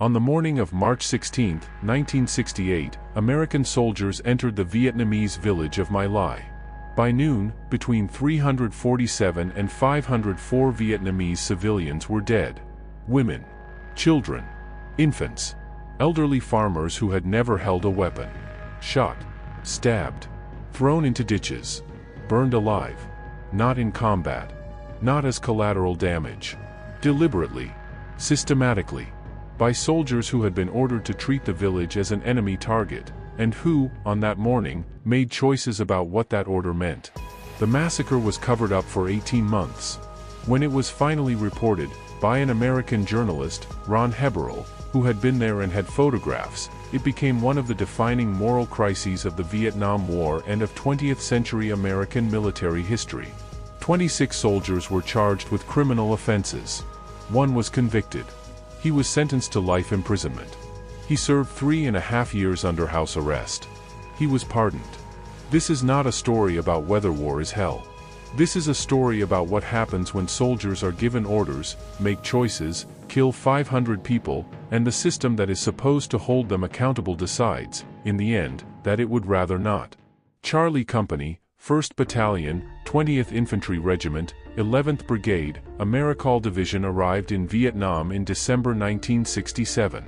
On the morning of March 16, 1968, American soldiers entered the Vietnamese village of My Lai. By noon, between 347 and 504 Vietnamese civilians were dead. Women, children, infants, elderly farmers who had never held a weapon. Shot, stabbed, thrown into ditches, burned alive. Not in combat. Not as collateral damage. Deliberately, systematically, by soldiers who had been ordered to treat the village as an enemy target, and who, on that morning, made choices about what that order meant. The massacre was covered up for 18 months. When it was finally reported, by an American journalist, Ron Heberl, who had been there and had photographs, it became one of the defining moral crises of the Vietnam War and of 20th century American military history. 26 soldiers were charged with criminal offenses. One was convicted. He was sentenced to life imprisonment. He served 3.5 years under house arrest. He was pardoned. This is not a story about whether war is hell. This is a story about what happens when soldiers are given orders, make choices, kill 500 people, and the system that is supposed to hold them accountable decides, in the end, that it would rather not. Charlie Company, 1st Battalion, 20th Infantry Regiment, 11th Brigade, Americall Division arrived in Vietnam in December 1967.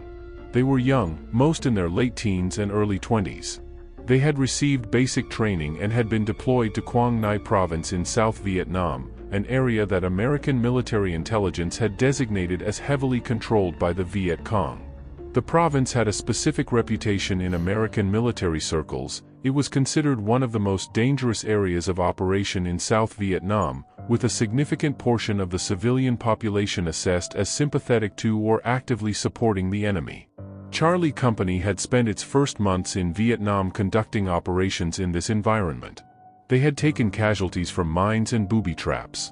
They were young, most in their late teens and early 20s. They had received basic training and had been deployed to Quang Ngai Province in South Vietnam, an area that American military intelligence had designated as heavily controlled by the Viet Cong. The province had a specific reputation in American military circles. It was considered one of the most dangerous areas of operation in South Vietnam, with a significant portion of the civilian population assessed as sympathetic to or actively supporting the enemy. Charlie Company had spent its first months in Vietnam conducting operations in this environment. They had taken casualties from mines and booby traps.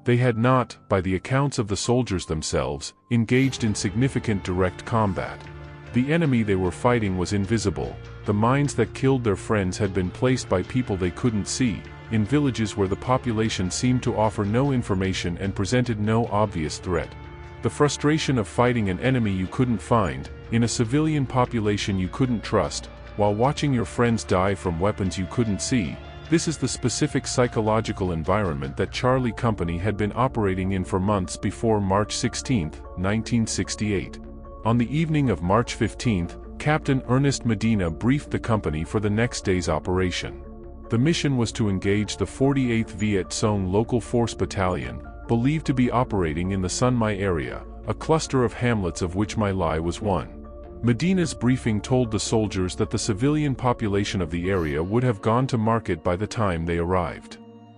They had not, by the accounts of the soldiers themselves, engaged in significant direct combat. The enemy they were fighting was invisible. The mines that killed their friends had been placed by people they couldn't see, in villages where the population seemed to offer no information and presented no obvious threat. The frustration of fighting an enemy you couldn't find, in a civilian population you couldn't trust, while watching your friends die from weapons you couldn't see, this is the specific psychological environment that Charlie Company had been operating in for months before March 16, 1968. On the evening of March 15, Captain Ernest Medina briefed the company for the next day's operation. The mission was to engage the 48th Viet Cong Local Force Battalion, believed to be operating in the Sun Mai area, a cluster of hamlets of which My Lai was one. Medina's briefing told the soldiers that the civilian population of the area would have gone to market by the time they arrived.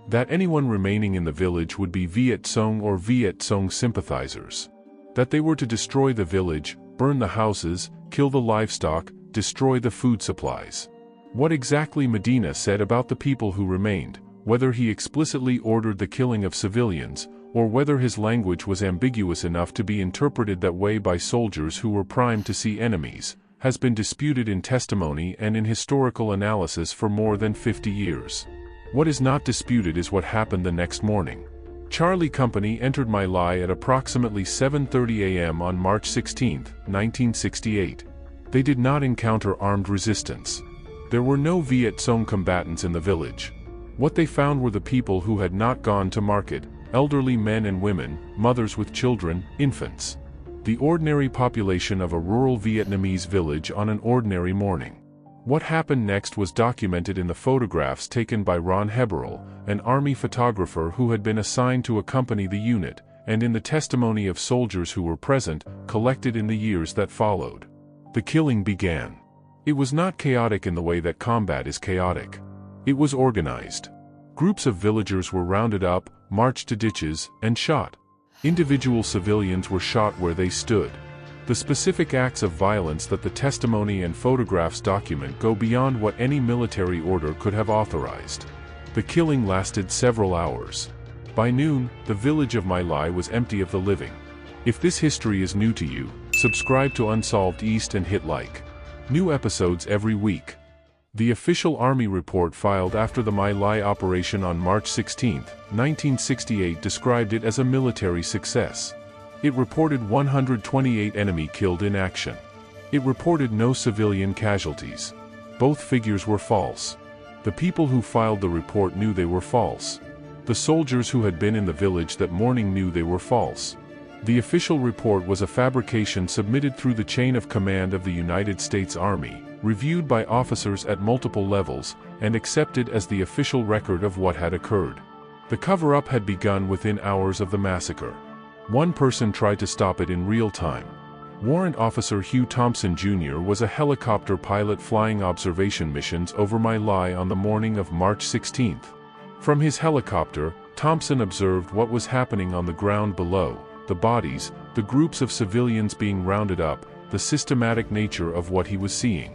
That anyone remaining in the village would be Viet Cong or Viet Cong sympathizers. That they were to destroy the village, burn the houses, kill the livestock, destroy the food supplies. What exactly Medina said about the people who remained, whether he explicitly ordered the killing of civilians, or whether his language was ambiguous enough to be interpreted that way by soldiers who were primed to see enemies, has been disputed in testimony and in historical analysis for more than 50 years. What is not disputed is what happened the next morning. Charlie Company entered My Lai at approximately 7:30 a.m. on March 16, 1968. They did not encounter armed resistance. There were no Viet Cong combatants in the village. What they found were the people who had not gone to market, elderly men and women, mothers with children, infants. The ordinary population of a rural Vietnamese village on an ordinary morning. What happened next was documented in the photographs taken by Ron Heberl, an army photographer who had been assigned to accompany the unit, and in the testimony of soldiers who were present, collected in the years that followed. The killing began. It was not chaotic in the way that combat is chaotic. It was organized. Groups of villagers were rounded up, marched to ditches, and shot. Individual civilians were shot where they stood. The specific acts of violence that the testimony and photographs document go beyond what any military order could have authorized. The killing lasted several hours. By noon, the village of My Lai was empty of the living. If this history is new to you, subscribe to Unsolved East and hit like. New episodes every week. The official Army report filed after the My Lai operation on March 16, 1968 described it as a military success. It reported 128 enemy killed in action. It reported no civilian casualties. Both figures were false. The people who filed the report knew they were false. The soldiers who had been in the village that morning knew they were false. The official report was a fabrication submitted through the chain of command of the United States Army, reviewed by officers at multiple levels, and accepted as the official record of what had occurred. The cover-up had begun within hours of the massacre. One person tried to stop it in real time. Warrant Officer Hugh Thompson Jr. was a helicopter pilot flying observation missions over My Lai on the morning of March 16. From his helicopter, Thompson observed what was happening on the ground below, the bodies, the groups of civilians being rounded up, the systematic nature of what he was seeing.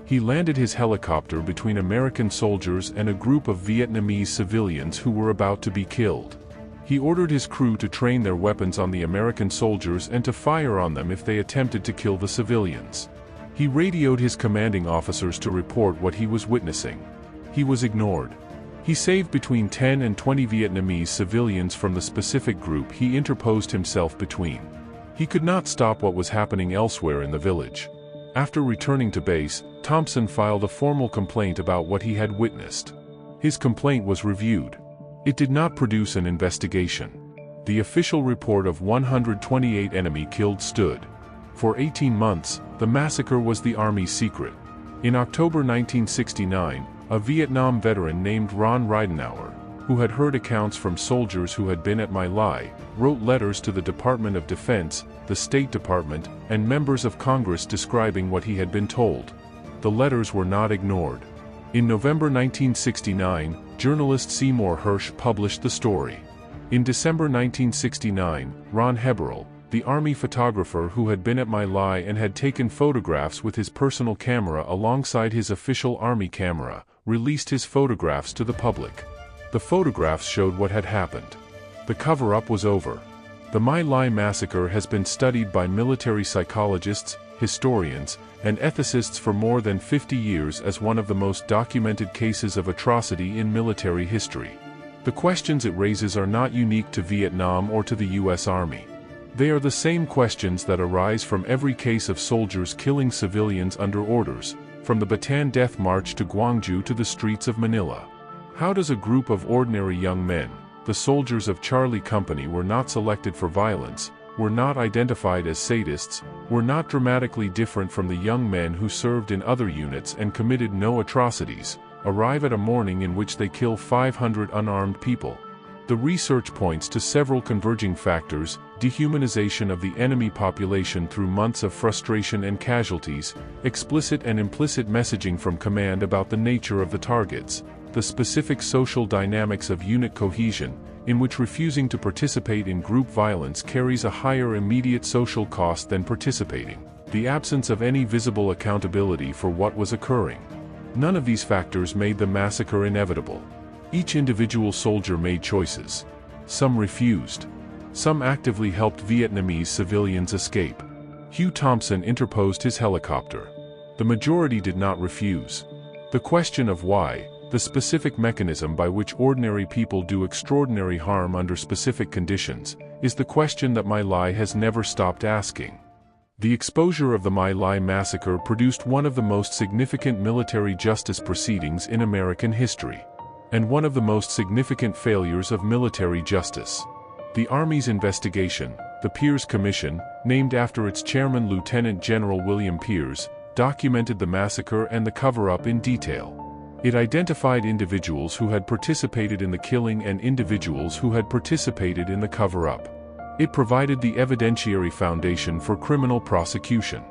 He landed his helicopter between American soldiers and a group of Vietnamese civilians who were about to be killed. He ordered his crew to train their weapons on the American soldiers and to fire on them if they attempted to kill the civilians. He radioed his commanding officers to report what he was witnessing. He was ignored. He saved between 10 and 20 Vietnamese civilians from the specific group he interposed himself between. He could not stop what was happening elsewhere in the village. After returning to base, Thompson filed a formal complaint about what he had witnessed. His complaint was reviewed. It did not produce an investigation. The official report of 128 enemy killed stood. For 18 months, the massacre was the Army's secret. In October 1969, a Vietnam veteran named Ron Ridenauer, who had heard accounts from soldiers who had been at My Lai, wrote letters to the Department of Defense, the State Department, and members of Congress describing what he had been told. The letters were not ignored. In November 1969, journalist Seymour Hersh published the story. In December 1969, Ron Heberl, the Army photographer who had been at My Lai and had taken photographs with his personal camera alongside his official Army camera, released his photographs to the public. The photographs showed what had happened. The cover-up was over. The My Lai massacre has been studied by military psychologists, historians, and ethicists for more than 50 years as one of the most documented cases of atrocity in military history. The questions it raises are not unique to Vietnam or to the U.S. Army. They are the same questions that arise from every case of soldiers killing civilians under orders, from the Bataan Death March to Gwangju to the streets of Manila. How does a group of ordinary young men, the soldiers of Charlie Company, were not selected for violence, were not identified as sadists, were not dramatically different from the young men who served in other units and committed no atrocities, arrive at a morning in which they kill 500 unarmed people? The research points to several converging factors: dehumanization of the enemy population through months of frustration and casualties, explicit and implicit messaging from command about the nature of the targets, the specific social dynamics of unit cohesion, in which refusing to participate in group violence carries a higher immediate social cost than participating, the absence of any visible accountability for what was occurring. None of these factors made the massacre inevitable. Each individual soldier made choices. Some refused. Some actively helped Vietnamese civilians escape. Hugh Thompson interposed his helicopter. The majority did not refuse. The question of why, the specific mechanism by which ordinary people do extraordinary harm under specific conditions, is the question that My Lai has never stopped asking. The exposure of the My Lai massacre produced one of the most significant military justice proceedings in American history, and one of the most significant failures of military justice. The Army's investigation, the Pierce Commission, named after its chairman Lieutenant General William Pierce, documented the massacre and the cover-up in detail. It identified individuals who had participated in the killing and individuals who had participated in the cover-up. It provided the evidentiary foundation for criminal prosecution.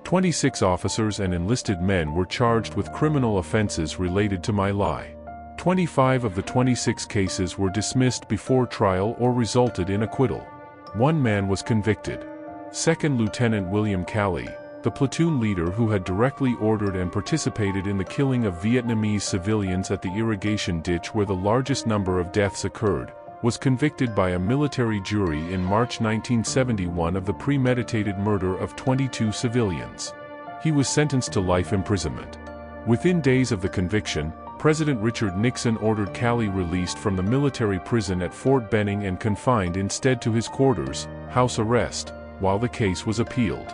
26 officers and enlisted men were charged with criminal offenses related to My Lai. 25 of the 26 cases were dismissed before trial or resulted in acquittal. One man was convicted. Second Lieutenant William Calley, the platoon leader who had directly ordered and participated in the killing of Vietnamese civilians at the irrigation ditch where the largest number of deaths occurred, was convicted by a military jury in March 1971 of the premeditated murder of 22 civilians. He was sentenced to life imprisonment. Within days of the conviction, President Richard Nixon ordered Calley released from the military prison at Fort Benning and confined instead to his quarters, house arrest, while the case was appealed.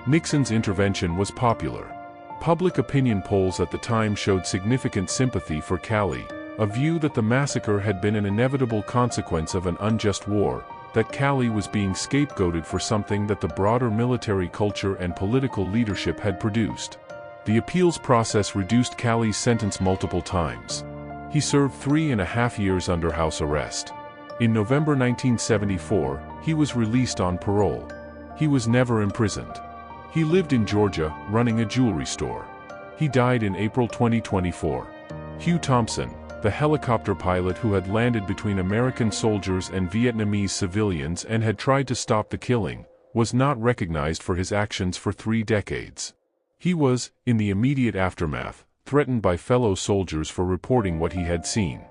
Nixon's intervention was popular. Public opinion polls at the time showed significant sympathy for Calley, a view that the massacre had been an inevitable consequence of an unjust war, that Calley was being scapegoated for something that the broader military culture and political leadership had produced. The appeals process reduced Calley's sentence multiple times. He served 3.5 years under house arrest. In November 1974, he was released on parole. He was never imprisoned. He lived in Georgia, running a jewelry store. He died in April 2024. Hugh Thompson, the helicopter pilot who had landed between American soldiers and Vietnamese civilians and had tried to stop the killing, was not recognized for his actions for 3 decades. He was, in the immediate aftermath, threatened by fellow soldiers for reporting what he had seen.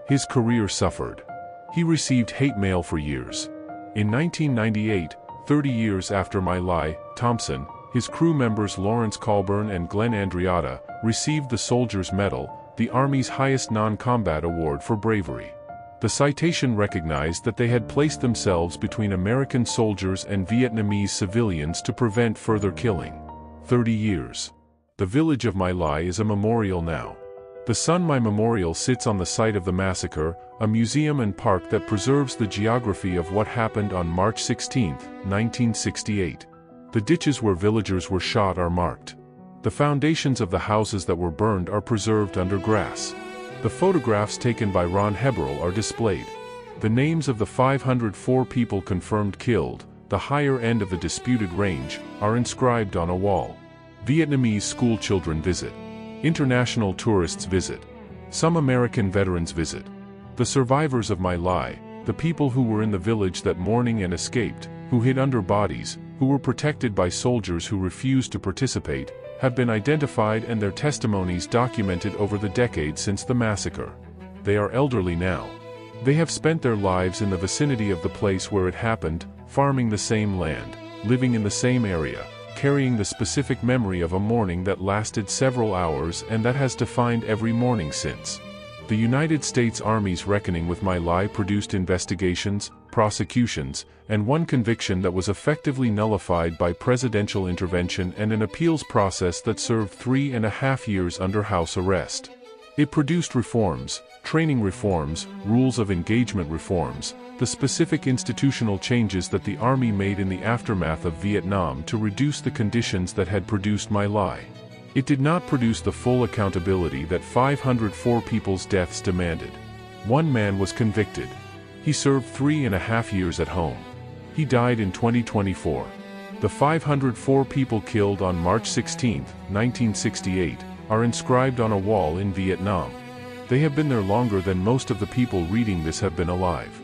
His career suffered. He received hate mail for years. In 1998, 30 years after My Lai, Thompson, his crew members Lawrence Colburn and Glenn Andreatta, received the Soldier's Medal, the Army's highest non-combat award for bravery. The citation recognized that they had placed themselves between American soldiers and Vietnamese civilians to prevent further killing. 30 years. The village of My Lai is a memorial now. The Sun My Memorial sits on the site of the massacre, a museum and park that preserves the geography of what happened on March 16, 1968. The ditches where villagers were shot are marked. The foundations of the houses that were burned are preserved under grass. The photographs taken by Ron Heberl are displayed. The names of the 504 people confirmed killed, the higher end of the disputed range, are inscribed on a wall. Vietnamese school children visit. International tourists visit. Some American veterans visit. The survivors of My Lai, the people who were in the village that morning and escaped, who hid under bodies, who were protected by soldiers who refused to participate, have been identified and their testimonies documented over the decades since the massacre. They are elderly now. They have spent their lives in the vicinity of the place where it happened, farming the same land, living in the same area, carrying the specific memory of a morning that lasted several hours and that has defined every morning since. The United States Army's reckoning with My Lai produced investigations, prosecutions, and one conviction that was effectively nullified by presidential intervention and an appeals process that served 3.5 years under house arrest. It produced reforms, training reforms, rules of engagement reforms, the specific institutional changes that the Army made in the aftermath of Vietnam to reduce the conditions that had produced My Lai. It did not produce the full accountability that 504 people's deaths demanded. One man was convicted. He served 3.5 years at home. He died in 2024. The 504 people killed on March 16, 1968, are inscribed on a wall in Vietnam. They have been there longer than most of the people reading this have been alive.